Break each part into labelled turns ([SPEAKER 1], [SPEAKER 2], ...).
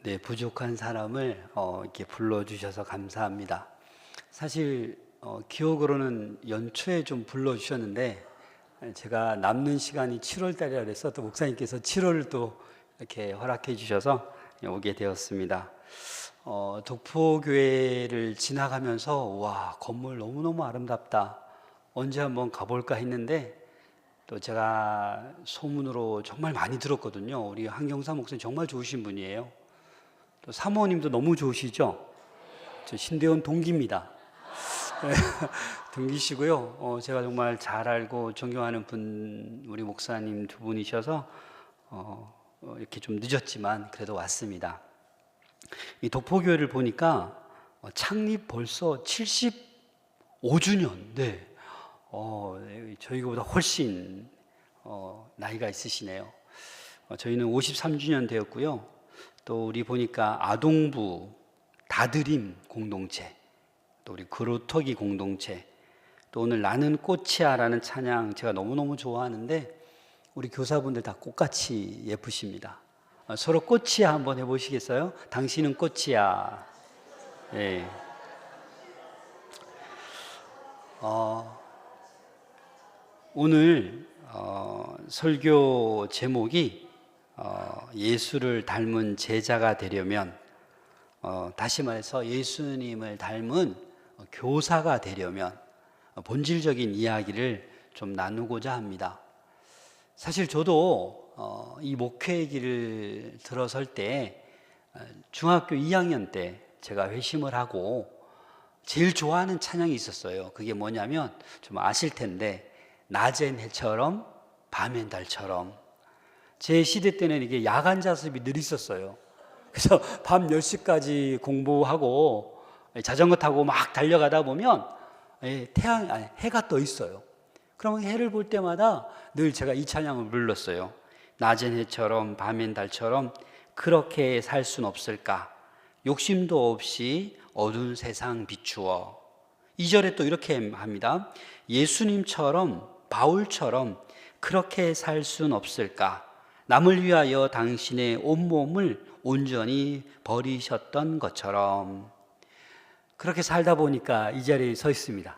[SPEAKER 1] 네, 부족한 사람을 이렇게 불러주셔서 감사합니다. 사실 기억으로는 연초에 좀 불러주셨는데 제가 남는 시간이 7월 달이라 그래서 또 목사님께서 7월을 또 이렇게 허락해 주셔서 오게 되었습니다. 독포교회를 지나가면서 와, 건물 너무너무 아름답다, 언제 한번 가볼까 했는데 또 제가 소문으로 정말 많이 들었거든요. 우리 한경사 목사님 정말 좋으신 분이에요. 또 사모님도 너무 좋으시죠? 저 신대원 동기입니다. 동기시고요. 제가 정말 잘 알고 존경하는 분, 우리 목사님 두 분이셔서 이렇게 좀 늦었지만 그래도 왔습니다. 이 독포교회를 보니까 창립 벌써 75주년. 네. 저희보다 훨씬 나이가 있으시네요. 저희는 53주년 되었고요. 또 우리 보니까 아동부 다드림 공동체, 또 우리 그루터기 공동체, 또 오늘 나는 꽃이야라는 찬양 제가 너무너무 좋아하는데 우리 교사분들 다 꽃같이 예쁘십니다. 서로 꽃이야 한번 해보시겠어요? 당신은 꽃이야. 네. 오늘 설교 제목이 예수를 닮은 제자가 되려면, 다시 말해서 예수님을 닮은 교사가 되려면 본질적인 이야기를 좀 나누고자 합니다. 사실 저도 이 목회의 길을 들어설 때 중학교 2학년 때 제가 회심을 하고 제일 좋아하는 찬양이 있었어요. 그게 뭐냐면 좀 아실 텐데, 낮엔 해처럼 밤엔 달처럼. 제 시대 때는 이게 야간 자습이 늘 있었어요. 그래서 밤 10시까지 공부하고 자전거 타고 막 달려가다 보면 해가 떠 있어요. 그러면 해를 볼 때마다 늘 제가 이 찬양을 불렀어요. 낮엔 해처럼 밤엔 달처럼 그렇게 살 순 없을까, 욕심도 없이 어두운 세상 비추어. 2절에 또 이렇게 합니다. 예수님처럼 바울처럼 그렇게 살 순 없을까, 남을 위하여 당신의 온몸을 온전히 버리셨던 것처럼. 그렇게 살다 보니까 이 자리에 서 있습니다.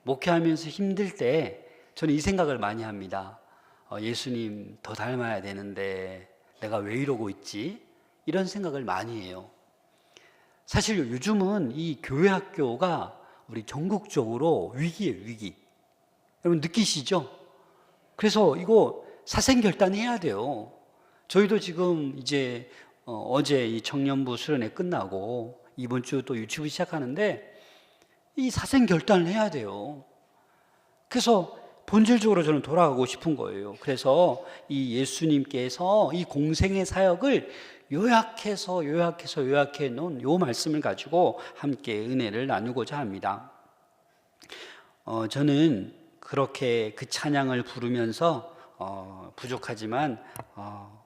[SPEAKER 1] 목회하면서 힘들 때 저는 이 생각을 많이 합니다. 예수님 더 닮아야 되는데 내가 왜 이러고 있지? 이런 생각을 많이 해요. 사실 요즘은 이 교회 학교가 우리 전국적으로 위기예요, 위기. 여러분 느끼시죠? 그래서 이거 사생결단해야 돼요. 저희도 지금 이제 어제 이 청년부 수련회 끝나고 이번 주 또 유치부 시작하는데 이 사생결단을 해야 돼요. 그래서 본질적으로 저는 돌아가고 싶은 거예요. 그래서 이 예수님께서 이 공생의 사역을 요약해 놓은 요 말씀을 가지고 함께 은혜를 나누고자 합니다. 저는 그렇게 그 찬양을 부르면서 부족하지만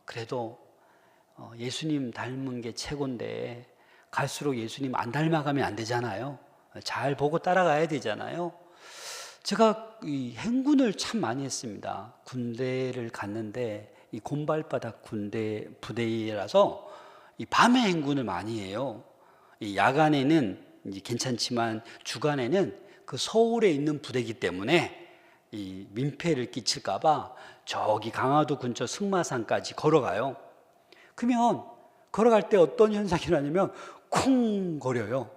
[SPEAKER 1] 그래도 예수님 닮은 게 최고인데 갈수록 예수님 안 닮아가면 안 되잖아요. 잘 보고 따라가야 되잖아요. 제가 이 행군을 참 많이 했습니다. 군대를 갔는데 이 곰발바닥 군대 부대라서 이 밤에 행군을 많이 해요. 이 야간에는 이제 괜찮지만 주간에는 그 서울에 있는 부대이기 때문에 이 민폐를 끼칠까봐 저기 강화도 근처 승마산까지 걸어가요. 그러면 걸어갈 때 어떤 현상이 일어나냐면 쿵 거려요.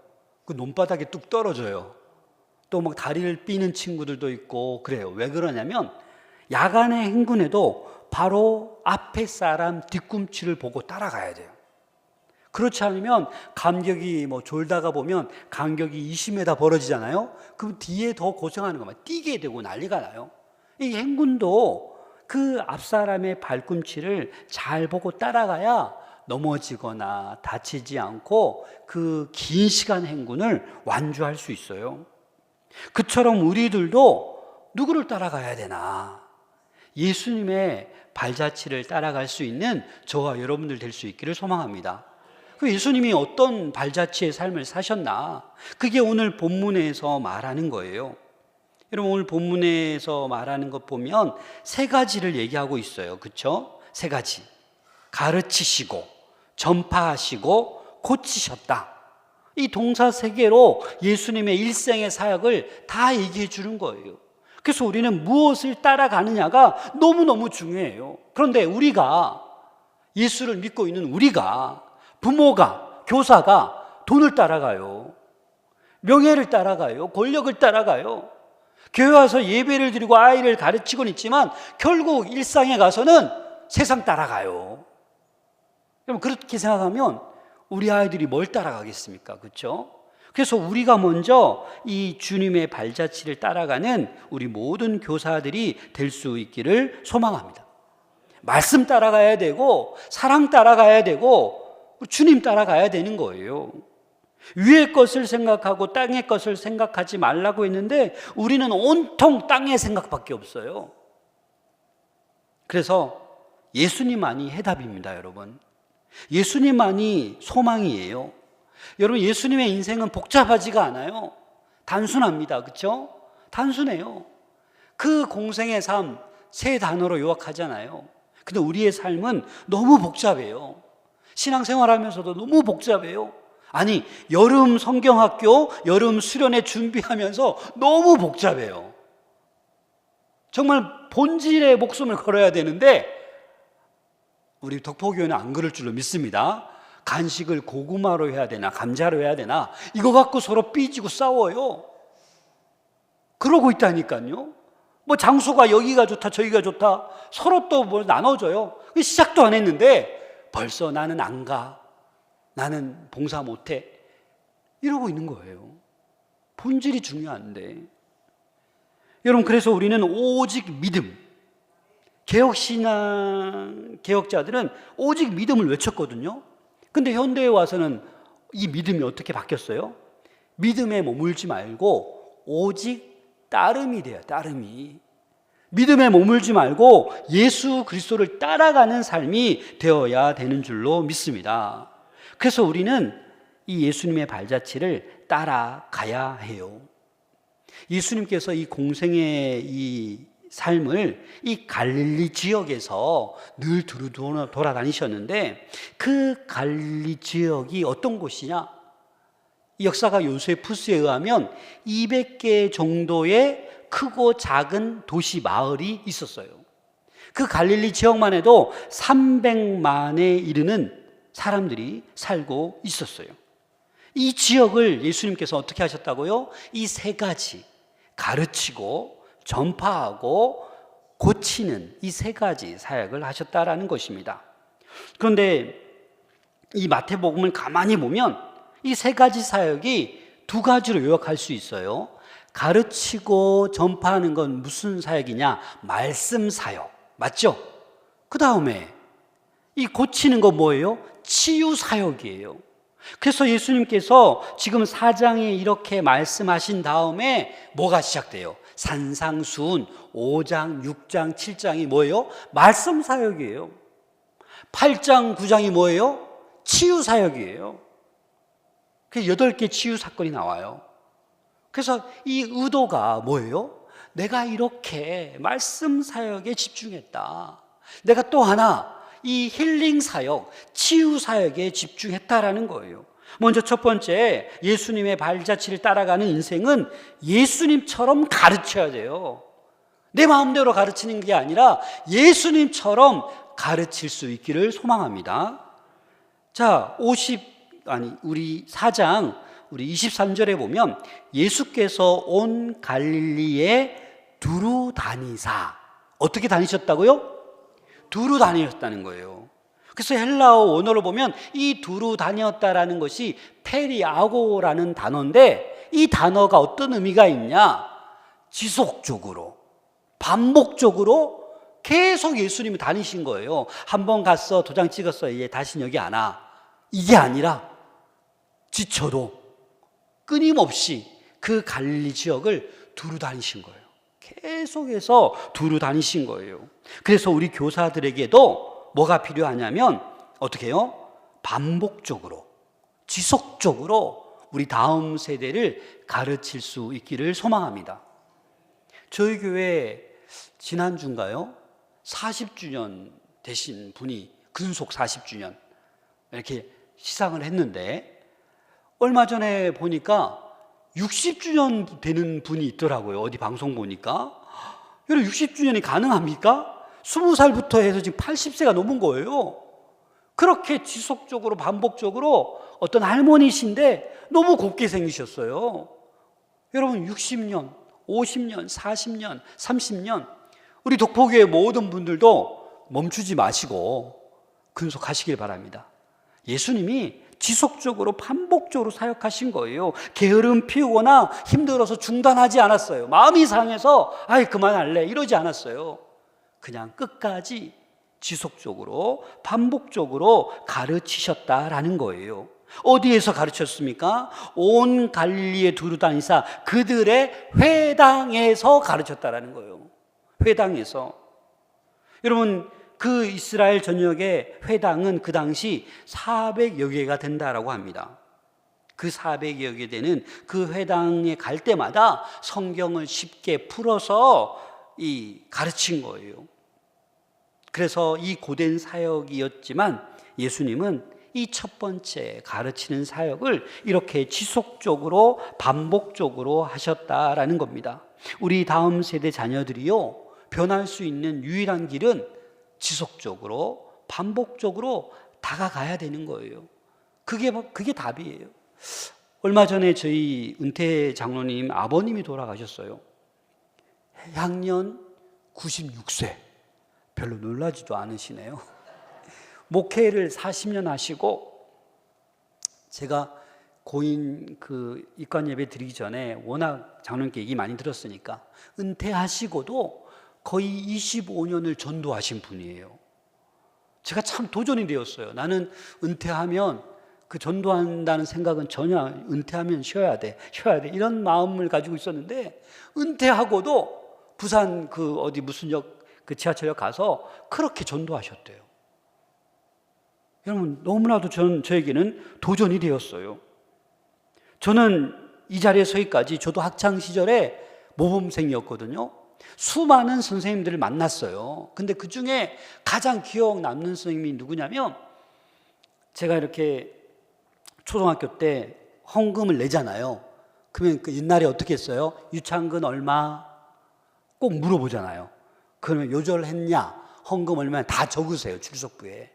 [SPEAKER 1] 그 논바닥에 뚝 떨어져요. 또 막 다리를 삐는 친구들도 있고 그래요. 왜 그러냐면 야간에 행군해도 바로 앞에 사람 뒤꿈치를 보고 따라가야 돼요. 그렇지 않으면 간격이 졸다가 보면 간격이 20m 벌어지잖아요. 그럼 뒤에 더 고생하는 거만 뛰게 되고 난리가 나요. 이 행군도 그 앞사람의 발꿈치를 잘 보고 따라가야 넘어지거나 다치지 않고 그 긴 시간 행군을 완주할 수 있어요. 그처럼 우리들도 누구를 따라가야 되나? 예수님의 발자취를 따라갈 수 있는 저와 여러분들 될 수 있기를 소망합니다. 예수님이 어떤 발자취의 삶을 사셨나? 그게 오늘 본문에서 말하는 거예요. 여러분, 오늘 본문에서 말하는 것 보면 세 가지를 얘기하고 있어요. 그렇죠? 세 가지. 가르치시고, 전파하시고 고치셨다. 이 동사 세 개로 예수님의 일생의 사역을 다 얘기해 주는 거예요. 그래서 우리는 무엇을 따라가느냐가 너무너무 중요해요. 그런데 우리가, 예수를 믿고 있는 우리가, 부모가, 교사가 돈을 따라가요. 명예를 따라가요. 권력을 따라가요. 교회 와서 예배를 드리고 아이를 가르치고는 있지만 결국 일상에 가서는 세상 따라가요. 그럼 그렇게 생각하면 우리 아이들이 뭘 따라가겠습니까? 그렇죠? 그래서 우리가 먼저 이 주님의 발자취를 따라가는 우리 모든 교사들이 될 수 있기를 소망합니다. 말씀 따라가야 되고 사랑 따라가야 되고 주님 따라가야 되는 거예요. 위의 것을 생각하고 땅의 것을 생각하지 말라고 했는데 우리는 온통 땅의 생각밖에 없어요. 그래서 예수님만이 해답입니다, 여러분. 예수님만이 소망이에요. 여러분, 예수님의 인생은 복잡하지가 않아요. 단순합니다. 그렇죠? 단순해요. 그 공생의 삶 세 단어로 요약하잖아요. 근데 우리의 삶은 너무 복잡해요. 신앙생활하면서도 너무 복잡해요. 아니, 여름 성경학교, 여름 수련회 준비하면서 너무 복잡해요. 정말 본질에 목숨을 걸어야 되는데 우리 덕포교회는 안 그럴 줄로 믿습니다. 간식을 고구마로 해야 되나 감자로 해야 되나 이거 갖고 서로 삐지고 싸워요. 그러고 있다니까요. 뭐 장소가 여기가 좋다 저기가 좋다 서로 또 뭘 나눠줘요. 시작도 안 했는데 벌써 나는 안 가, 나는 봉사 못해 이러고 있는 거예요. 본질이 중요한데. 여러분, 그래서 우리는 오직 믿음, 개혁신앙 개혁자들은 오직 믿음을 외쳤거든요. 근데 현대에 와서는 이 믿음이 어떻게 바뀌었어요? 믿음에 머물지 말고 오직 따름이 돼요. 따름이. 믿음에 머물지 말고 예수 그리스도를 따라가는 삶이 되어야 되는 줄로 믿습니다. 그래서 우리는 이 예수님의 발자취를 따라가야 해요. 예수님께서 이 공생의 이 삶을 이 갈릴리 지역에서 늘 두루 돌아다니셨는데 그 갈릴리 지역이 어떤 곳이냐? 역사가 요세푸스에 의하면 200개 정도의 크고 작은 도시 마을이 있었어요. 그 갈릴리 지역만 해도 300만에 이르는 사람들이 살고 있었어요. 이 지역을 예수님께서 어떻게 하셨다고요? 이 세 가지, 가르치고 전파하고 고치는 이 세 가지 사역을 하셨다라는 것입니다. 그런데 이 마태복음을 가만히 보면 이 세 가지 사역이 두 가지로 요약할 수 있어요. 가르치고 전파하는 건 무슨 사역이냐? 말씀 사역. 맞죠? 그 다음에 이 고치는 건 뭐예요? 치유 사역이에요. 그래서 예수님께서 지금 4장에 이렇게 말씀하신 다음에 뭐가 시작돼요? 산상수훈 5장, 6장, 7장이 뭐예요? 말씀 사역이에요. 8장, 9장이 뭐예요? 치유 사역이에요. 그래서 8개 치유 사건이 나와요. 그래서 이 의도가 뭐예요? 내가 이렇게 말씀 사역에 집중했다. 내가 또 하나 이 힐링 사역, 치유 사역에 집중했다라는 거예요. 먼저 첫 번째, 예수님의 발자취를 따라가는 인생은 예수님처럼 가르쳐야 돼요. 내 마음대로 가르치는 게 아니라 예수님처럼 가르칠 수 있기를 소망합니다. 자, 우리 4장 우리 23절에 보면 예수께서 온 갈릴리에 두루 다니사. 어떻게 다니셨다고요? 두루 다니셨다는 거예요. 그래서 헬라어 원어로 보면 이 두루 다녔다라는 것이 페리아고라는 단어인데 이 단어가 어떤 의미가 있냐? 지속적으로, 반복적으로 계속 예수님이 다니신 거예요. 한 번 갔어, 도장 찍었어, 이제 다시는 여기 안 와. 이게 아니라 지쳐도 끊임없이 그 갈릴리 지역을 두루 다니신 거예요. 계속해서 두루 다니신 거예요. 그래서 우리 교사들에게도 뭐가 필요하냐면 어떻게 해요? 반복적으로, 지속적으로 우리 다음 세대를 가르칠 수 있기를 소망합니다. 저희 교회 지난주인가요? 40주년 되신 분이, 근속 40주년 이렇게 시상을 했는데 얼마 전에 보니까 60주년 되는 분이 있더라고요. 어디 방송 보니까. 여러분 60주년이 가능합니까? 20살부터 해서 지금 80세가 넘은 거예요. 그렇게 지속적으로 반복적으로 어떤 할머니신데 너무 곱게 생기셨어요. 여러분 60년, 50년, 40년, 30년 우리 독보교회 모든 분들도 멈추지 마시고 근속하시길 바랍니다. 예수님이 지속적으로 반복적으로 사역하신 거예요. 게으름 피우거나 힘들어서 중단하지 않았어요. 마음이 상해서 아이 그만할래 이러지 않았어요. 그냥 끝까지 지속적으로 반복적으로 가르치셨다라는 거예요. 어디에서 가르쳤습니까? 온 갈릴리에 두루 다니사 그들의 회당에서 가르쳤다라는 거예요. 회당에서. 여러분 그 이스라엘 전역의 회당은 그 당시 400여 개가 된다라고 합니다. 그 400여 개 되는 그 회당에 갈 때마다 성경을 쉽게 풀어서 가르친 거예요. 그래서 이 고된 사역이었지만 예수님은 이 첫 번째 가르치는 사역을 이렇게 지속적으로 반복적으로 하셨다라는 겁니다. 우리 다음 세대 자녀들이요 변할 수 있는 유일한 길은 지속적으로 반복적으로 다가가야 되는 거예요. 그게 답이에요. 얼마 전에 저희 은퇴 장로님 아버님이 돌아가셨어요. 향년 96세. 별로 놀라지도 않으시네요. 목회를 40년 하시고 제가 고인 입관 예배 드리기 전에 워낙 장로님께 얘기 많이 들었으니까 은퇴하시고도 거의 25년을 전도하신 분이에요. 제가 참 도전이 되었어요. 나는 은퇴하면 그 전도한다는 생각은 전혀 은퇴하면 쉬어야 돼 이런 마음을 가지고 있었는데 은퇴하고도 부산 어디 무슨 역 그 지하철역 가서 그렇게 전도하셨대요. 여러분 너무나도 저에게는 도전이 되었어요. 저는 이 자리에 서기까지 저도 학창 시절에 모범생이었거든요. 수많은 선생님들을 만났어요. 근데 그 중에 가장 기억 남는 선생님이 누구냐면 제가 이렇게 초등학교 때 헌금을 내잖아요. 그러면 옛날에 어떻게 했어요? 유창근 얼마? 꼭 물어보잖아요. 그러면 요절했냐? 헌금 얼마? 다 적으세요. 출석부에.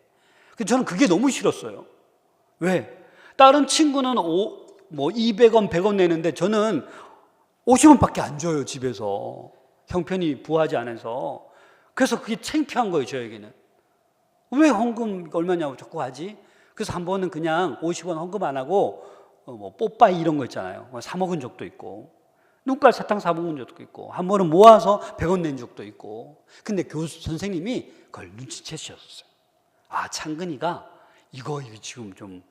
[SPEAKER 1] 저는 그게 너무 싫었어요. 왜? 다른 친구는 200원, 100원 내는데 저는 50원밖에 안 줘요, 집에서. 형편이 부하지 않아서. 그래서 그게 창피한 거예요, 저에게는. 왜 헌금 얼마냐고 자꾸 하지? 그래서 한 번은 그냥 50원 헌금 안 하고 뽀빠이 이런 거 있잖아요. 사 먹은 적도 있고 눈깔 사탕 사 먹은 적도 있고 한 번은 모아서 100원 낸 적도 있고. 근데 교수 선생님이 그걸 눈치채셨어요. 아, 창근이가 이거 지금 좀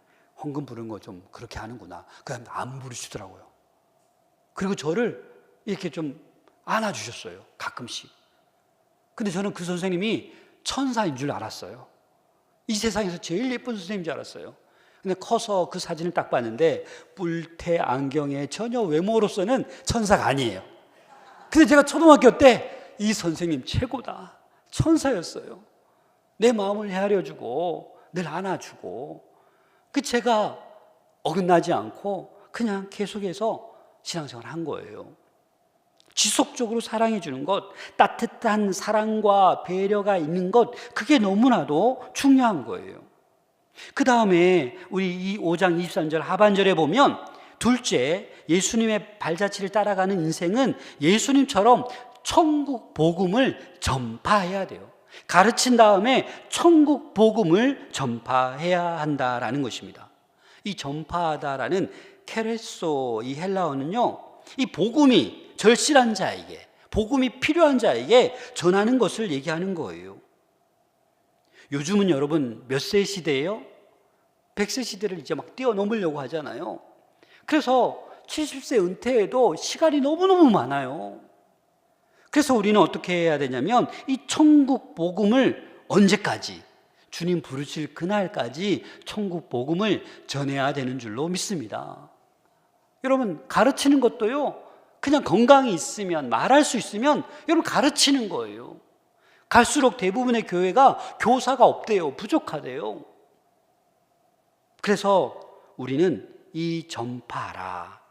[SPEAKER 1] 헌금 부르는 거 좀 그렇게 하는구나. 그냥 안 부르시더라고요. 그리고 저를 이렇게 좀 안아주셨어요, 가끔씩. 근데 저는 그 선생님이 천사인 줄 알았어요. 이 세상에서 제일 예쁜 선생님인 줄 알았어요. 근데 커서 그 사진을 딱 봤는데 뿔테 안경에 전혀 외모로서는 천사가 아니에요. 근데 제가 초등학교 때 이 선생님 최고다, 천사였어요. 내 마음을 헤아려주고 늘 안아주고 제가 어긋나지 않고 그냥 계속해서 신앙생활을 한 거예요. 지속적으로 사랑해 주는 것, 따뜻한 사랑과 배려가 있는 것, 그게 너무나도 중요한 거예요. 그 다음에 우리 이 5장 23절 하반절에 보면 둘째, 예수님의 발자취를 따라가는 인생은 예수님처럼 천국 복음을 전파해야 돼요. 가르친 다음에 천국 복음을 전파해야 한다라는 것입니다. 이 전파하다라는 케레소 이 헬라어는요, 이 복음이 절실한 자에게, 복음이 필요한 자에게 전하는 것을 얘기하는 거예요. 요즘은 여러분 몇 세 시대예요? 100세 시대를 이제 막 뛰어넘으려고 하잖아요. 그래서 70세 은퇴에도 시간이 너무너무 많아요. 그래서 우리는 어떻게 해야 되냐면 이 천국 복음을 언제까지? 주님 부르실 그날까지 천국 복음을 전해야 되는 줄로 믿습니다. 여러분 가르치는 것도요, 그냥 건강이 있으면, 말할 수 있으면 여러분 가르치는 거예요. 갈수록 대부분의 교회가 교사가 없대요. 부족하대요. 그래서 우리는 이 전파하라.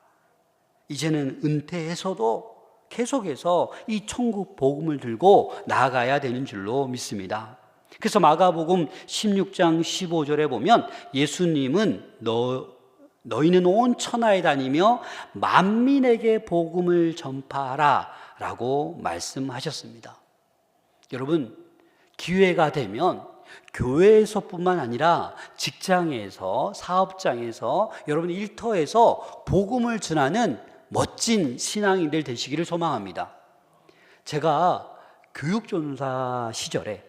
[SPEAKER 1] 이제는 은퇴해서도 계속해서 이 천국 복음을 들고 나아가야 되는 줄로 믿습니다. 그래서 마가복음 16장 15절에 보면 예수님은 너희는 온 천하에 다니며 만민에게 복음을 전파하라 라고 말씀하셨습니다. 여러분, 기회가 되면 교회에서뿐만 아니라 직장에서, 사업장에서, 여러분 일터에서 복음을 전하는 멋진 신앙인들 되시기를 소망합니다. 제가 교육전사 시절에,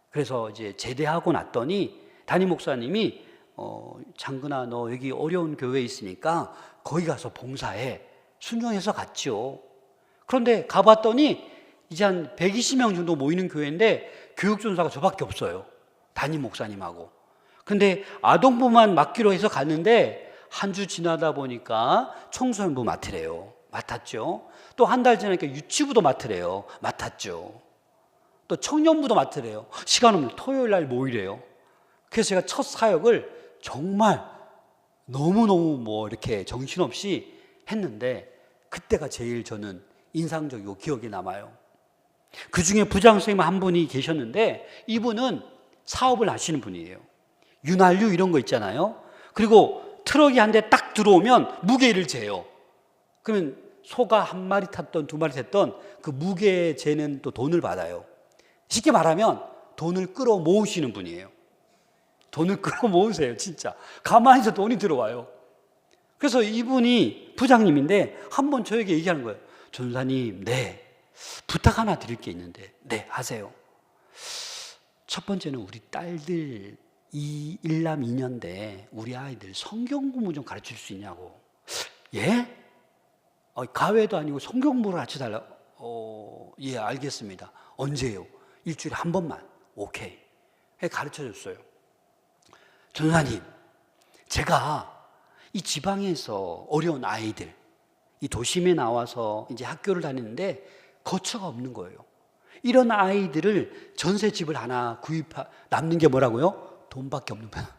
[SPEAKER 1] 그래서 이제 제대하고 났더니 담임 목사님이 장근아, 너 여기 어려운 교회에 있으니까 거기 가서 봉사해. 순종해서 갔죠. 그런데 가봤더니 이제 한 120명 정도 모이는 교회인데 교육전사가 저밖에 없어요. 담임 목사님하고. 근데 아동부만 맡기로 해서 갔는데 한 주 지나다 보니까 청소년부 맡으래요. 맡았죠. 또 한 달 지나니까 유치부도 맡으래요. 맡았죠. 또 청년부도 맡으래요. 시간 없는 토요일 날 모이래요. 그래서 제가 첫 사역을 정말 너무너무 이렇게 정신없이 했는데 그때가 제일 저는 인상적이고 기억에 남아요. 그 중에 부장 선생님 한 분이 계셨는데 이분은 사업을 하시는 분이에요. 윤활유 이런 거 있잖아요. 그리고 트럭이 한 대 딱 들어오면 무게를 재요. 그러면 소가 한 마리 탔던 두 마리 탔던 그 무게 재는 또 돈을 받아요. 쉽게 말하면 돈을 끌어 모으시는 분이에요. 돈을 끌어 모으세요, 진짜. 가만히 있어 돈이 들어와요. 그래서 이분이 부장님인데 한 번 저에게 얘기하는 거예요. 전사님, 네, 부탁 하나 드릴 게 있는데. 네, 하세요. 첫 번째는 우리 딸들 일남 2년대 우리 아이들 성경 공부 좀 가르칠 수 있냐고. 예? 가외도 아니고 성경 공부를 가르쳐 달라. 예, 알겠습니다. 언제요? 일주일에 한 번만. 오케이. 가르쳐 줬어요. 전사님, 제가 이 지방에서 어려운 아이들, 이 도심에 나와서 이제 학교를 다니는데 거처가 없는 거예요. 이런 아이들을 전세집을 하나 남는 게 뭐라고요? 돈밖에 없는 거야.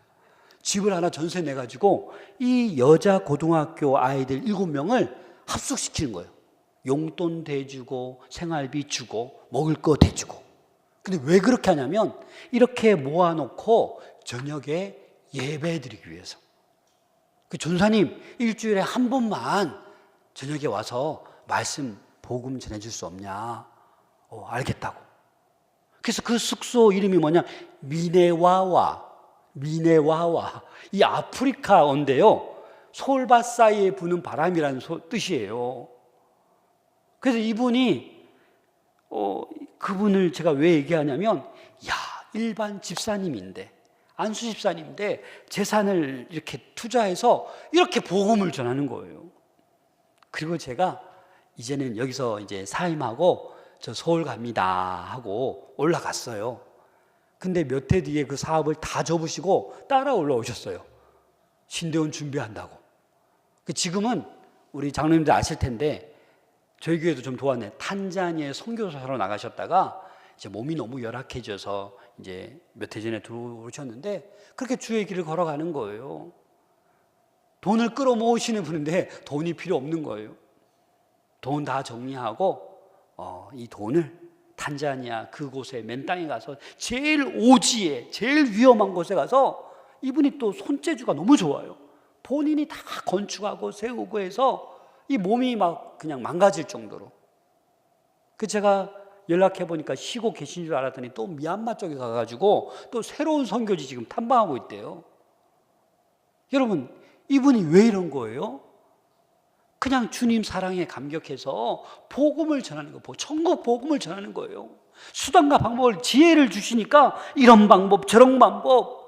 [SPEAKER 1] 집을 하나 전세 내가지고 이 여자 고등학교 아이들 7명을 합숙시키는 거예요. 용돈 대주고 생활비 주고 먹을 거 대주고. 근데 왜 그렇게 하냐면 이렇게 모아놓고 저녁에 예배드리기 위해서. 그 전사님, 일주일에 한 번만 저녁에 와서 말씀 복음 전해줄 수 없냐? 알겠다고. 그래서 그 숙소 이름이 뭐냐? 미네와와. 이 아프리카어인데요. 솔밭 사이에 부는 바람이라는 뜻이에요. 그래서 이분이 그분을 제가 왜 얘기하냐면, 일반 집사님인데, 안수 집사님인데 재산을 이렇게 투자해서 이렇게 복음을 전하는 거예요. 그리고 제가 이제는 여기서 이제 사임하고 저 서울 갑니다 하고 올라갔어요. 근데 몇 해 뒤에 그 사업을 다 접으시고 따라 올라오셨어요. 신대원 준비한다고. 지금은 우리 장로님들 아실 텐데 저희 교회도 좀 도왔네. 탄자니아에 선교사로 나가셨다가 이제 몸이 너무 열악해져서 이제 몇 해 전에 들어오셨는데 그렇게 주의 길을 걸어가는 거예요. 돈을 끌어모으시는 분인데 돈이 필요 없는 거예요. 돈 다 정리하고 이 돈을 탄자니아 그곳에 맨 땅에 가서 제일 오지에 제일 위험한 곳에 가서 이분이 또 손재주가 너무 좋아요. 본인이 다 건축하고 세우고 해서 이 몸이 막 그냥 망가질 정도로. 그 제가 연락해 보니까 쉬고 계신 줄 알았더니 또 미얀마 쪽에 가가지고 또 새로운 선교지 지금 탐방하고 있대요. 여러분, 이분이 왜 이런 거예요? 그냥 주님 사랑에 감격해서 복음을 전하는 거, 천국 복음을 전하는 거예요. 수단과 방법을, 지혜를 주시니까 이런 방법 저런 방법,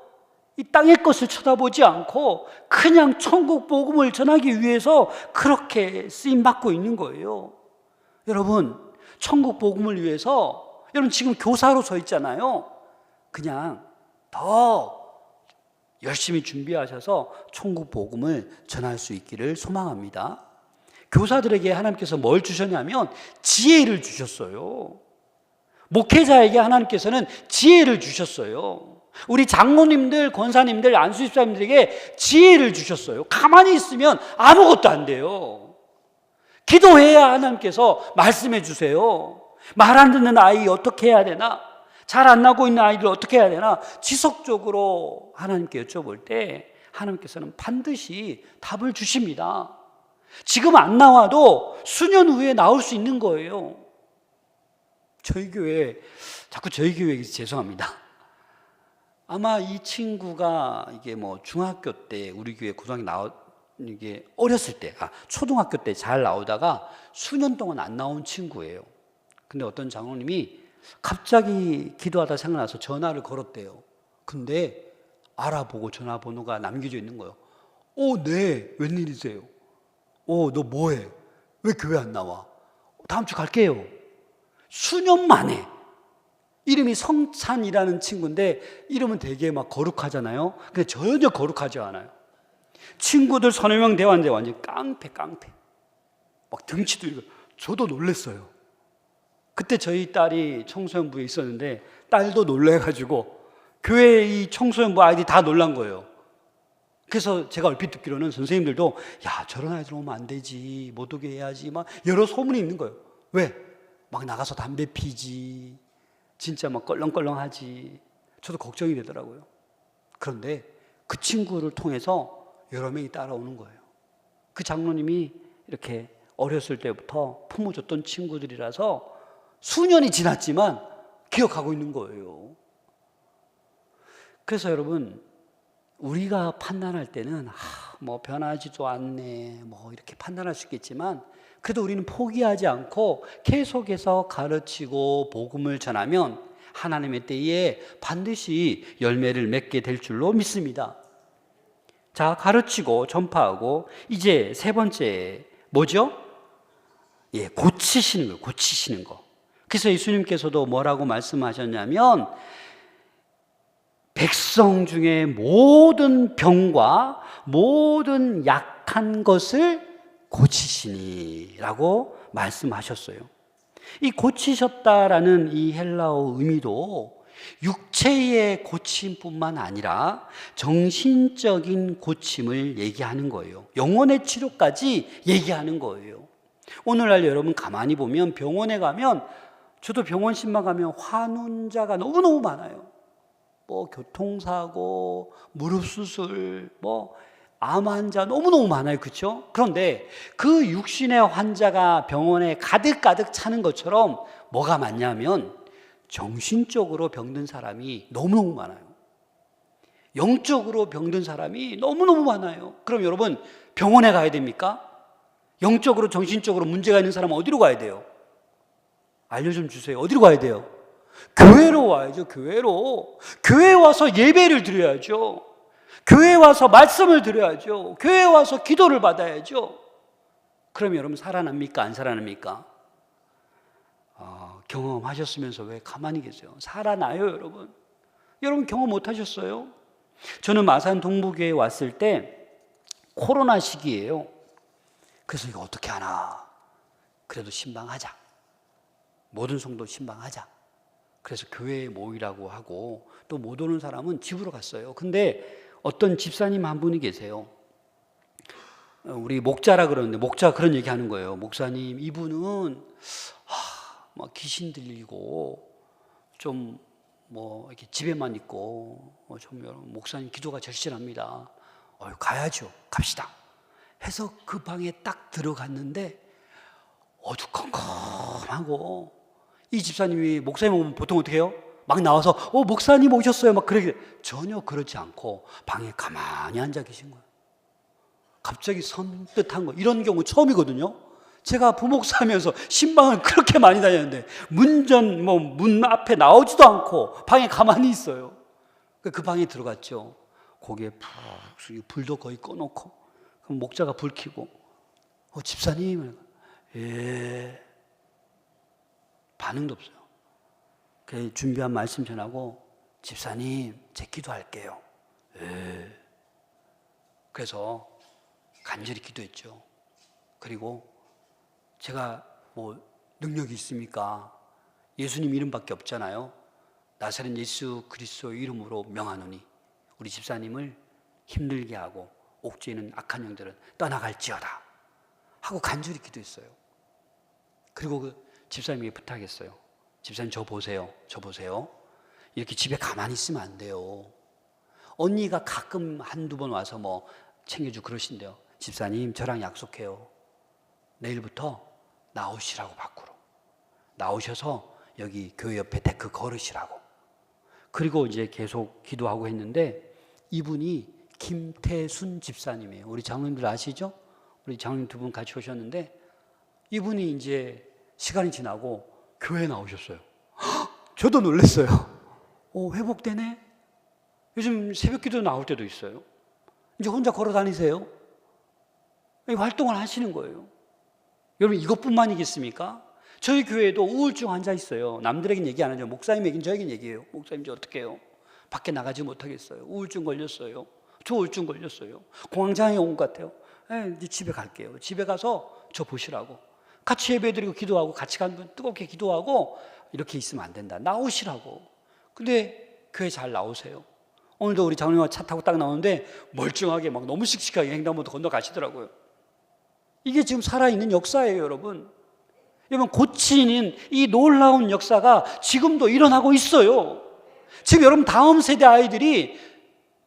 [SPEAKER 1] 이 땅의 것을 쳐다보지 않고 그냥 천국 복음을 전하기 위해서 그렇게 쓰임받고 있는 거예요. 여러분, 천국 복음을 위해서 여러분 지금 교사로 서 있잖아요. 그냥 더 열심히 준비하셔서 천국 복음을 전할 수 있기를 소망합니다. 교사들에게 하나님께서 뭘 주셨냐면 지혜를 주셨어요. 목회자에게 하나님께서는 지혜를 주셨어요. 우리 장로님들, 권사님들, 안수집사님들에게 지혜를 주셨어요. 가만히 있으면 아무것도 안 돼요. 기도해야 하나님께서 말씀해 주세요. 말 안 듣는 아이 어떻게 해야 되나? 잘 안 나고 있는 아이들 어떻게 해야 되나? 지속적으로 하나님께 여쭤볼 때 하나님께서는 반드시 답을 주십니다. 지금 안 나와도 수년 후에 나올 수 있는 거예요. 저희 교회, 자꾸 저희 교회에서 죄송합니다. 아마 이 친구가 이게 뭐 중학교 때 우리 교회 이게 어렸을 때, 초등학교 때 잘 나오다가 수년 동안 안 나온 친구예요. 근데 어떤 장로님이 갑자기 기도하다 생각나서 전화를 걸었대요. 근데 알아보고 전화번호가 남겨져 있는 거예요. 네, 웬일이세요? 너 뭐해? 왜 교회 안 나와? 다음 주 갈게요. 수년 만에. 이름이 성찬이라는 친구인데 이름은 되게 막 거룩하잖아요. 근데 전혀 거룩하지 않아요. 친구들 서너 명 대화하는데 완전 깡패. 막 등치도 이렇게. 저도 놀랐어요. 그때 저희 딸이 청소년부에 있었는데 딸도 놀래가지고 교회 이 청소년부 아이들이 다 놀란 거예요. 그래서 제가 얼핏 듣기로는 선생님들도 야, 저런 아이들 오면 안 되지, 못 오게 해야지, 막 여러 소문이 있는 거예요. 왜? 막 나가서 담배 피지, 진짜 막 껄렁껄렁하지. 저도 걱정이 되더라고요. 그런데 그 친구를 통해서 여러 명이 따라오는 거예요. 그 장로님이 이렇게 어렸을 때부터 품어줬던 친구들이라서 수년이 지났지만 기억하고 있는 거예요. 그래서 여러분, 우리가 판단할 때는 뭐 변하지도 않네, 뭐 이렇게 판단할 수 있겠지만 그래도 우리는 포기하지 않고 계속해서 가르치고 복음을 전하면 하나님의 때에 반드시 열매를 맺게 될 줄로 믿습니다. 자, 가르치고 전파하고 이제 세 번째 뭐죠? 고치시는 거예요. 고치시는 거. 그래서 예수님께서도 뭐라고 말씀하셨냐면 백성 중에 모든 병과 모든 약한 것을 고치시니라고 말씀하셨어요. 이 고치셨다라는 이 헬라어 의미도 육체의 고침뿐만 아니라 정신적인 고침을 얘기하는 거예요. 영혼의 치료까지 얘기하는 거예요. 오늘날 여러분 가만히 보면 병원에 가면, 저도 병원 신방 가면 환자가 너무너무 많아요. 뭐 교통사고, 무릎 수술, 뭐 암 환자 너무너무 많아요. 그렇죠? 그런데 그 육신의 환자가 병원에 가득가득 차는 것처럼 뭐가 많냐면 정신적으로 병든 사람이 너무너무 많아요. 영적으로 병든 사람이 너무너무 많아요. 그럼 여러분 병원에 가야 됩니까? 영적으로 정신적으로 문제가 있는 사람은 어디로 가야 돼요? 알려 좀 주세요. 어디로 가야 돼요? 교회로 와야죠. 교회로. 교회에 와서 예배를 드려야죠. 교회에 와서 말씀을 드려야죠. 교회에 와서 기도를 받아야죠. 그러면 여러분 살아납니까? 안 살아납니까? 경험하셨으면서 왜 가만히 계세요? 살아나요, 여러분. 여러분 경험 못 하셨어요? 저는 마산 동부교회에 왔을 때 코로나 시기예요. 그래서 이거 어떻게 하나? 그래도 신방하자. 모든 성도 신방하자. 그래서 교회에 모이라고 하고 또 못 오는 사람은 집으로 갔어요. 근데 어떤 집사님 한 분이 계세요. 우리 목자라 그러는데 목자가 그런 얘기 하는 거예요. 목사님, 이분은 막 귀신 들리고 좀 뭐 이렇게 집에만 있고 좀 목사님 기도가 절실합니다. 가야죠. 갑시다. 해서 그 방에 딱 들어갔는데 어두컴컴하고, 이 집사님이 목사님 오면 보통 어떻게 해요? 막 나와서 목사님 오셨어요 막 그러게, 전혀 그렇지 않고 방에 가만히 앉아 계신 거예요. 갑자기 선뜻한 거, 이런 경우 처음이거든요. 제가 부목사하면서 신방을 그렇게 많이 다녔는데 문 앞에 나오지도 않고 방에 가만히 있어요. 그 방에 들어갔죠. 고개 푹 불도 거의 꺼놓고, 그럼 목자가 불 켜고 집사님, 예, 반응도 없어요. 그래서 준비한 말씀 전하고, 집사님 제 기도할게요. 예. 그래서 간절히 기도했죠. 그리고 제가 뭐 능력이 있습니까? 예수님 이름밖에 없잖아요. 나사렛 예수 그리스도의 이름으로 명하노니 우리 집사님을 힘들게 하고 옥죄이는 악한 영들은 떠나갈지어다 하고 간절히 기도했어요. 그리고 그 집사님에게 부탁했어요. 집사님 저 보세요. 이렇게 집에 가만히 있으면 안 돼요. 언니가 가끔 한두 번 와서 뭐 챙겨주고 그러신대요. 집사님 저랑 약속해요. 내일부터 나오시라고 밖으로. 나오셔서 여기 교회 옆에 데크 걸으시라고. 그리고 이제 계속 기도하고 했는데 이분이 김태순 집사님이에요. 우리 장로님들 아시죠? 우리 장로님 두 분 같이 오셨는데 이분이 이제 시간이 지나고 교회에 나오셨어요. 저도 놀랐어요. 회복되네? 요즘 새벽 기도 나올 때도 있어요. 이제 혼자 걸어 다니세요. 활동을 하시는 거예요. 여러분 이것뿐만이겠습니까? 저희 교회에도 우울증 환자 있어요. 남들에겐 얘기 안 하죠. 목사님에겐 저에겐 얘기해요. 목사님 저 어떻게 해요? 밖에 나가지 못하겠어요. 우울증 걸렸어요. 저 우울증 걸렸어요. 공황장애 온 것 같아요. 이제 집에 갈게요. 집에 가서 저 보시라고. 같이 예배드리고 기도하고 같이 가는 분 뜨겁게 기도하고 이렇게 있으면 안 된다. 나오시라고. 근데 교회 잘 나오세요. 오늘도 우리 장로님과 차 타고 딱 나오는데 멀쩡하게 막 너무 씩씩하게 횡단보도 건너가시더라고요. 이게 지금 살아있는 역사예요, 여러분. 여러분 고치는 이 놀라운 역사가 지금도 일어나고 있어요. 지금 여러분 다음 세대 아이들이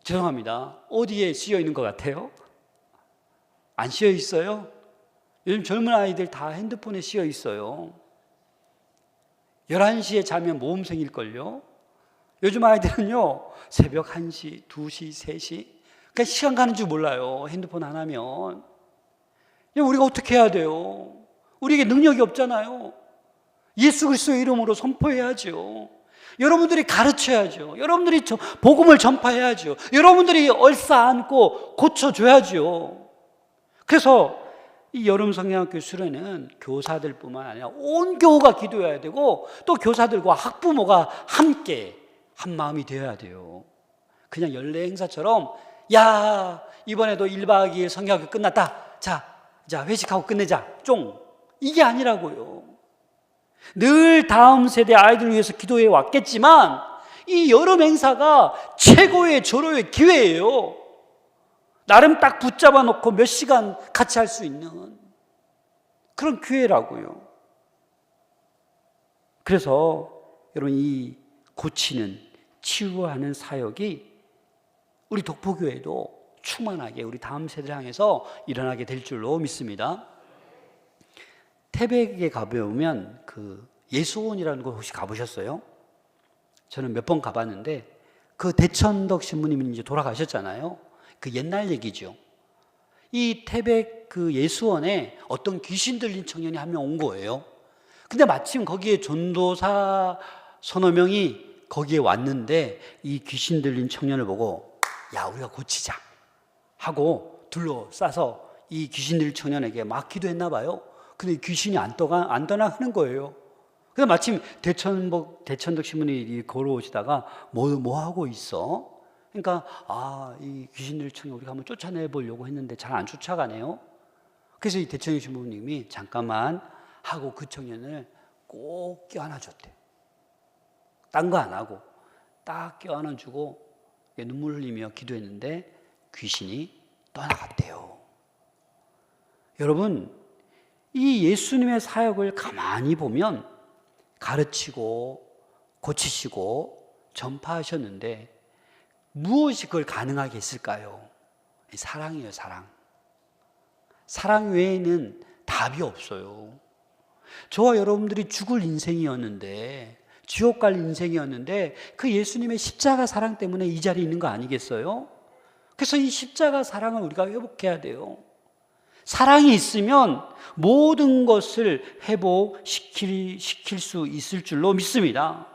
[SPEAKER 1] 죄송합니다. 어디에 씌여 있는 것 같아요? 안 씌여 있어요? 요즘 젊은 아이들 다 핸드폰에 씌여 있어요. 11시에 자면 모험생일걸요? 요즘 아이들은요 새벽 1시, 2시, 3시 그러니까 시간 가는 줄 몰라요. 핸드폰 안 하면. 우리가 어떻게 해야 돼요? 우리에게 능력이 없잖아요. 예수 그리스도의 이름으로 선포해야죠. 여러분들이 가르쳐야죠. 여러분들이 복음을 전파해야죠. 여러분들이 얼싸안고 고쳐줘야죠. 그래서 이 여름 성경학교 수련회는 교사들뿐만 아니라 온 교우가 기도해야 되고 또 교사들과 학부모가 함께 한 마음이 되어야 돼요. 그냥 연례 행사처럼 야 이번에도 1박 2일 성경학교 끝났다. 자 회식하고 끝내자. 이게 아니라고요. 늘 다음 세대 아이들을 위해서 기도해 왔겠지만 이 여름 행사가 최고의 절호의 기회예요. 나름 딱 붙잡아 놓고 몇 시간 같이 할 수 있는 그런 기회라고요. 그래서 여러분 이 고치는 치유하는 사역이 우리 독보교회도 충만하게 우리 다음 세대를 향해서 일어나게 될 줄로 믿습니다. 태백에 가보면 그 예수원이라는 곳 혹시 가보셨어요? 저는 몇 번 가봤는데 그 대천덕 신부님이 이제 돌아가셨잖아요. 그 옛날 얘기죠. 이 태백 그 예수원에 어떤 귀신 들린 청년이 한 명 온 거예요. 근데 마침 거기에 전도사 서너 명이 거기에 왔는데 이 귀신 들린 청년을 보고 야 우리가 고치자 하고 둘러싸서 이 귀신 들린 청년에게 막 기도했나 봐요. 근데 귀신이 안 떠나가는 거예요. 그래서 마침 대천덕 신부님이 걸어오시다가 뭐 하고 있어? 그러니까 이 귀신들 청년 우리가 한번 쫓아내 보려고 했는데 잘 안 쫓아가네요. 그래서 이 대천덕 신부님이 잠깐만 하고 그 청년을 꼭 껴안아줬대. 딴 거 안 하고 딱 껴안아주고 눈물 흘리며 기도했는데 귀신이 떠나갔대요. 여러분 이 예수님의 사역을 가만히 보면 가르치고 고치시고 전파하셨는데 무엇이 그걸 가능하게 했을까요? 사랑이에요. 사랑 외에는 답이 없어요. 저와 여러분들이 죽을 인생이었는데 지옥 갈 인생이었는데 그 예수님의 십자가 사랑 때문에 이 자리에 있는 거 아니겠어요? 그래서 이 십자가 사랑을 우리가 회복해야 돼요. 사랑이 있으면 모든 것을 회복시킬 수 있을 줄로 믿습니다.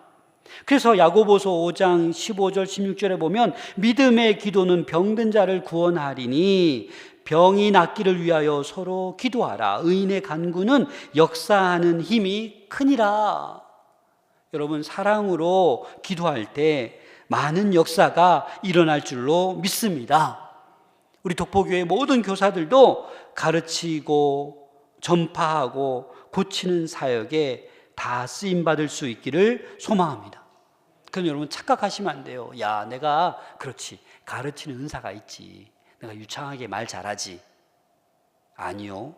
[SPEAKER 1] 그래서 야고보서 5장 15절 16절에 보면 믿음의 기도는 병든 자를 구원하리니 병이 낫기를 위하여 서로 기도하라. 의인의 간구는 역사하는 힘이 크니라. 여러분 사랑으로 기도할 때 많은 역사가 일어날 줄로 믿습니다. 우리 독보교회 모든 교사들도 가르치고 전파하고 고치는 사역에 다 쓰임받을 수 있기를 소망합니다. 그럼 여러분 착각하시면 안 돼요. 야, 내가 그렇지, 가르치는 은사가 있지, 내가 유창하게 말 잘하지. 아니요.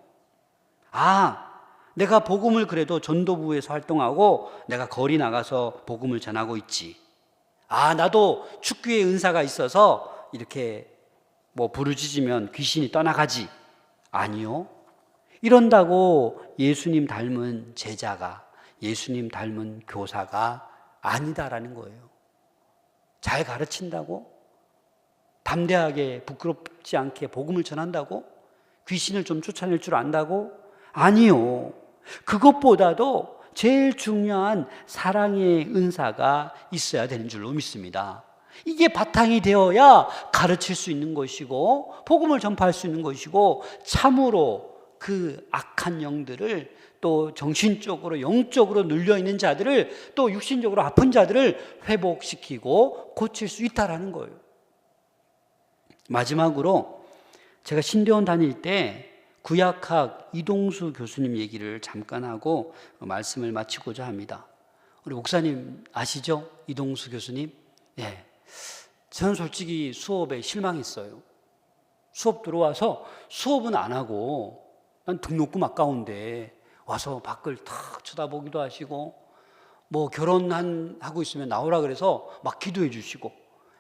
[SPEAKER 1] 내가 복음을 그래도 전도부에서 활동하고 내가 거리 나가서 복음을 전하고 있지. 나도 축구의 은사가 있어서 이렇게 부르짖으면 귀신이 떠나가지. 아니요. 이런다고 예수님 닮은 제자가, 예수님 닮은 교사가 아니다라는 거예요. 잘 가르친다고? 담대하게 부끄럽지 않게 복음을 전한다고? 귀신을 좀 쫓아낼 줄 안다고? 아니요. 그것보다도 제일 중요한 사랑의 은사가 있어야 되는 줄로 믿습니다. 이게 바탕이 되어야 가르칠 수 있는 것이고 복음을 전파할 수 있는 것이고 참으로 그 악한 영들을 또 정신적으로 영적으로 눌려있는 자들을 또 육신적으로 아픈 자들을 회복시키고 고칠 수 있다는 거예요. 마지막으로 제가 신대원 다닐 때 구약학 이동수 교수님 얘기를 잠깐 하고 말씀을 마치고자 합니다. 우리 목사님 아시죠? 이동수 교수님? 네. 저는 솔직히 수업에 실망했어요. 수업 들어와서 수업은 안 하고 난 등록금 아까운데 와서 밖을 탁 쳐다보기도 하시고 결혼하고 있으면 나오라 그래서 막 기도해 주시고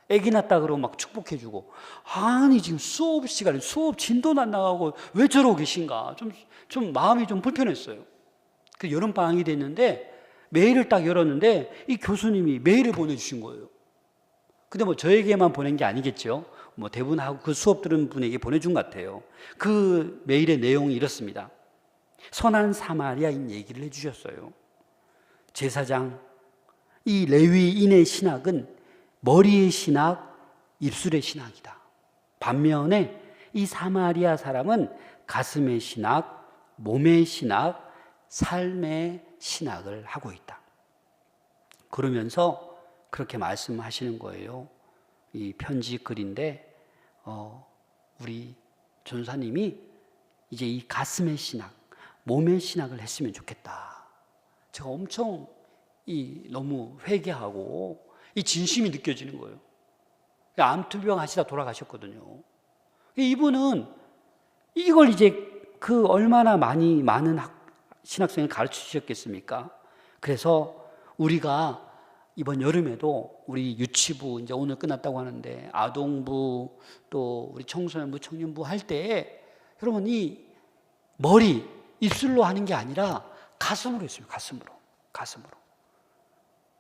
[SPEAKER 1] 애기 낳다 그러고 막 축복해 주고 아니 지금 수업 시간에 수업 진도도 안 나가고 왜 저러고 계신가 좀 마음이 좀 불편했어요. 그 여름방학이 됐는데 메일을 딱 열었는데 이 교수님이 메일을 보내주신 거예요. 근데 저에게만 보낸 게 아니겠죠. 대부분하고 그 수업 들은 분에게 보내준 것 같아요. 그 메일의 내용이 이렇습니다. 선한 사마리아인 얘기를 해주셨어요. 제사장, 이 레위인의 신학은 머리의 신학, 입술의 신학이다. 반면에 이 사마리아 사람은 가슴의 신학, 몸의 신학, 삶의 신학을 하고 있다. 그러면서 그렇게 말씀하시는 거예요. 이 편지 글인데 우리 전사님이 이제 이 가슴의 신학, 몸의 신학을 했으면 좋겠다. 제가 엄청 너무 회개하고 이 진심이 느껴지는 거예요. 암투병 하시다 돌아가셨거든요. 이분은 이걸 이제 그 얼마나 많은 신학생을 가르쳐 주셨겠습니까? 그래서 우리가 이번 여름에도 우리 유치부 이제 오늘 끝났다고 하는데 아동부 또 우리 청소년부 청년부 할 때 여러분 이 머리 입술로 하는 게 아니라 가슴으로 했어요. 가슴으로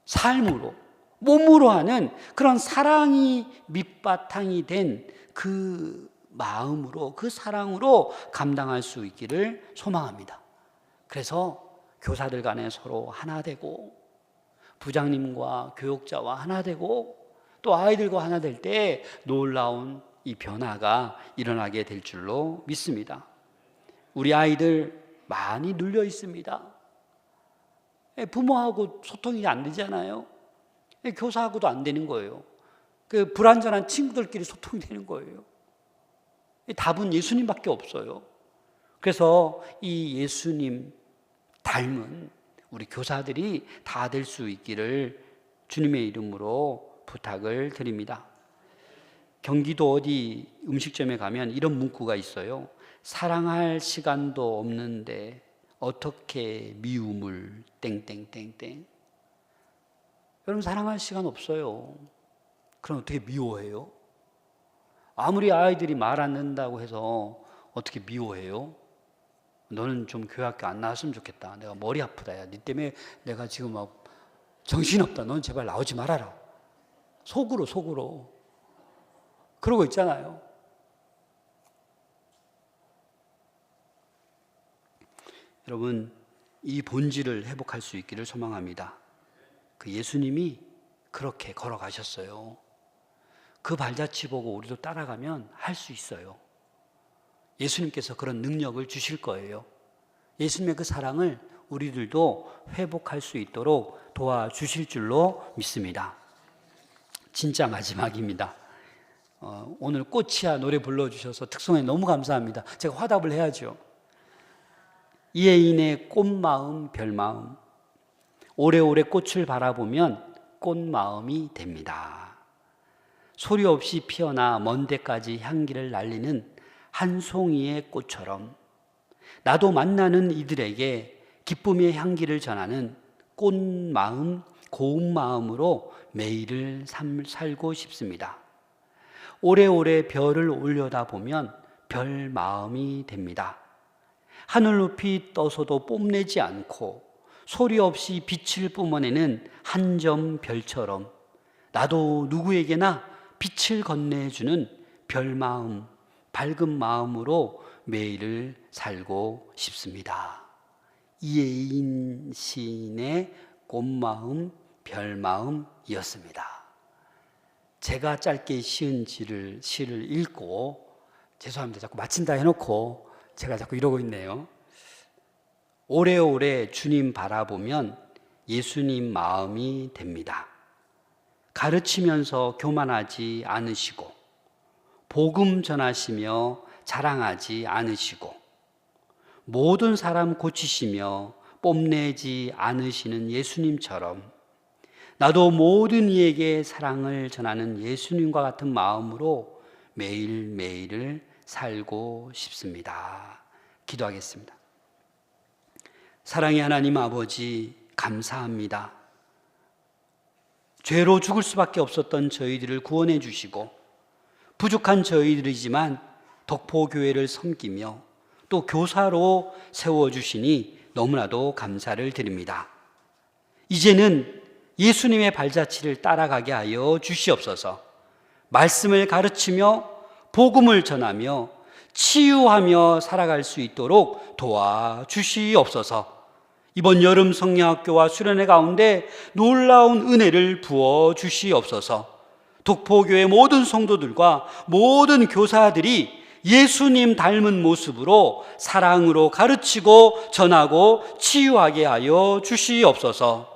[SPEAKER 1] 삶으로 몸으로 하는 그런 사랑이 밑바탕이 된 그 마음으로 그 사랑으로 감당할 수 있기를 소망합니다. 그래서 교사들 간에 서로 하나 되고 부장님과 교육자와 하나 되고 또 아이들과 하나 될 때 놀라운 이 변화가 일어나게 될 줄로 믿습니다. 우리 아이들 많이 눌려 있습니다. 부모하고 소통이 안 되잖아요. 교사하고도 안 되는 거예요. 그 불완전한 친구들끼리 소통이 되는 거예요. 답은 예수님밖에 없어요. 그래서 이 예수님 닮은 우리 교사들이 다 될 수 있기를 주님의 이름으로 부탁을 드립니다. 경기도 어디 음식점에 가면 이런 문구가 있어요. 사랑할 시간도 없는데 어떻게 미움을 땡땡땡땡. 여러분 사랑할 시간 없어요. 그럼 어떻게 미워해요? 아무리 아이들이 말 안 듣는다고 해서 어떻게 미워해요? 너는 좀 교회학교 안 나왔으면 좋겠다. 내가 머리 아프다. 야, 네 때문에 내가 지금 막 정신없다. 넌 제발 나오지 말아라. 속으로. 그러고 있잖아요. 여러분, 이 본질을 회복할 수 있기를 소망합니다. 그 예수님이 그렇게 걸어가셨어요. 그 발자취 보고 우리도 따라가면 할 수 있어요. 예수님께서 그런 능력을 주실 거예요. 예수님의 그 사랑을 우리들도 회복할 수 있도록 도와주실 줄로 믿습니다. 진짜 마지막입니다. 오늘 꽃이야 노래 불러주셔서 특송에 너무 감사합니다. 제가 화답을 해야죠. 이혜인의 꽃마음 별마음. 오래오래 꽃을 바라보면 꽃마음이 됩니다. 소리 없이 피어나 먼 데까지 향기를 날리는 한 송이의 꽃처럼 나도 만나는 이들에게 기쁨의 향기를 전하는 꽃마음, 고운 마음으로 매일을 살고 싶습니다. 오래오래 별을 올려다보면 별 마음이 됩니다. 하늘 높이 떠서도 뽐내지 않고 소리 없이 빛을 뿜어내는 한 점 별처럼 나도 누구에게나 빛을 건네주는 별 마음, 밝은 마음으로 매일을 살고 싶습니다. 이혜인 시인의 꽃마음, 별마음이었습니다. 제가 짧게 시은 시를 읽고, 죄송합니다. 자꾸 마친다 해놓고 제가 자꾸 이러고 있네요. 오래오래 주님 바라보면 예수님 마음이 됩니다. 가르치면서 교만하지 않으시고 복음 전하시며 자랑하지 않으시고 모든 사람 고치시며 뽐내지 않으시는 예수님처럼 나도 모든 이에게 사랑을 전하는 예수님과 같은 마음으로 매일매일을 살고 싶습니다. 기도하겠습니다. 사랑의 하나님 아버지, 감사합니다. 죄로 죽을 수밖에 없었던 저희들을 구원해 주시고 부족한 저희들이지만 덕포교회를 섬기며 또 교사로 세워주시니 너무나도 감사를 드립니다. 이제는 예수님의 발자취를 따라가게 하여 주시옵소서. 말씀을 가르치며 복음을 전하며 치유하며 살아갈 수 있도록 도와주시옵소서. 이번 여름 성령학교와 수련회 가운데 놀라운 은혜를 부어주시옵소서. 독포교회 모든 성도들과 모든 교사들이 예수님 닮은 모습으로 사랑으로 가르치고 전하고 치유하게 하여 주시옵소서.